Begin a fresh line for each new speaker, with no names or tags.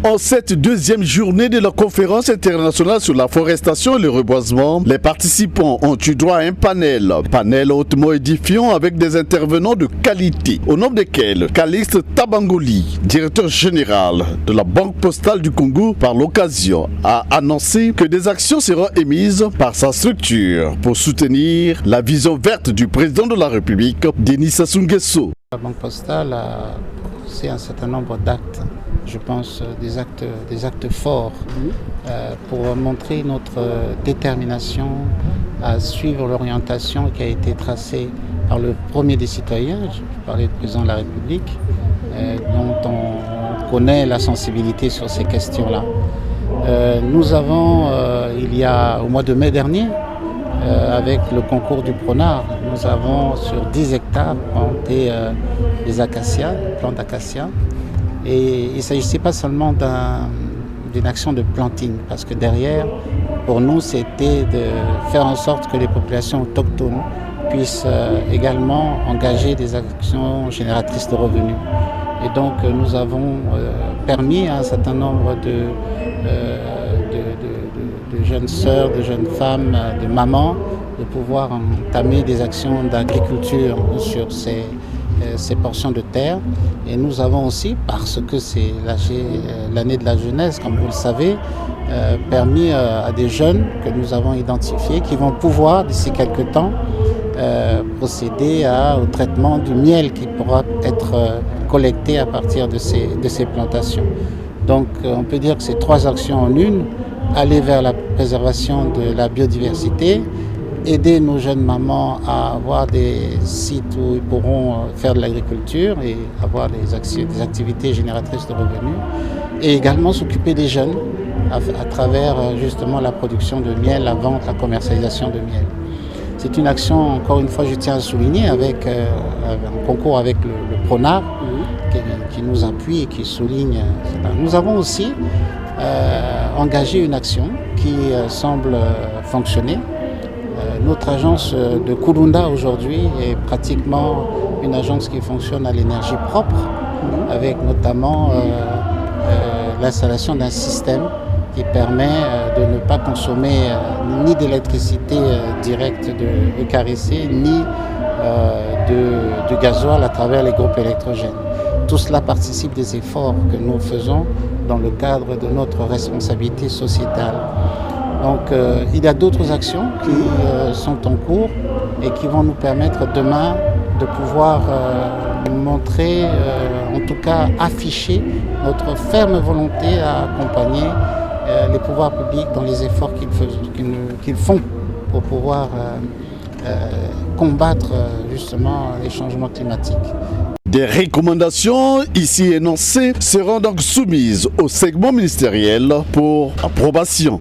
En cette deuxième journée de la conférence internationale sur la forestation et le reboisement, les participants ont eu droit à un panel hautement édifiant avec des intervenants de qualité, au nombre desquels Calixte Tabangoli, directeur général de la Banque postale du Congo, par l'occasion, a annoncé que des actions seront émises par sa structure pour soutenir la vision verte du président de la République, Denis Sassou Nguesso.
La Banque postale a posé un certain nombre d'actes, je pense des actes forts pour montrer notre détermination à suivre l'orientation qui a été tracée par le premier des citoyens, je parlais du président de la République, dont on connaît la sensibilité sur ces questions-là. Nous avons, au mois de mai dernier, avec le concours du Pronard, nous avons sur 10 hectares planté des acacias, des plants d'acacias. Et il ne s'agissait pas seulement d'une action de planting, parce que derrière, pour nous, c'était de faire en sorte que les populations autochtones puissent également engager des actions génératrices de revenus. Et donc, nous avons permis à un certain nombre de jeunes sœurs, de jeunes femmes, de mamans, de pouvoir entamer des actions d'agriculture sur ces portions de terre. Et nous avons aussi, parce que c'est l'année de la jeunesse, comme vous le savez, permis à des jeunes que nous avons identifiés qui vont pouvoir, d'ici quelques temps, procéder au traitement du miel qui pourra être collecté à partir de ces plantations. Donc on peut dire que c'est 3 actions en une: aller vers la préservation de la biodiversité, aider nos jeunes mamans à avoir des sites où ils pourront faire de l'agriculture et avoir des activités génératrices de revenus, et également s'occuper des jeunes à travers justement la production de miel, la vente, la commercialisation de miel. C'est une action, encore une fois, je tiens à souligner, avec un concours avec le Pronard qui nous appuie et qui souligne. Nous avons aussi engagé une action qui semble fonctionner. Notre agence de Kulunda aujourd'hui est pratiquement une agence qui fonctionne à l'énergie propre, avec notamment l'installation d'un système qui permet de ne pas consommer ni d'électricité directe de ECAREC, ni de gasoil à travers les groupes électrogènes. Tout cela participe des efforts que nous faisons dans le cadre de notre responsabilité sociétale. Donc il y a d'autres actions qui sont en cours et qui vont nous permettre demain de pouvoir montrer, en tout cas afficher notre ferme volonté à accompagner les pouvoirs publics dans les efforts qu'ils font pour pouvoir combattre justement les changements climatiques.
Des recommandations ici énoncées seront donc soumises au segment ministériel pour approbation.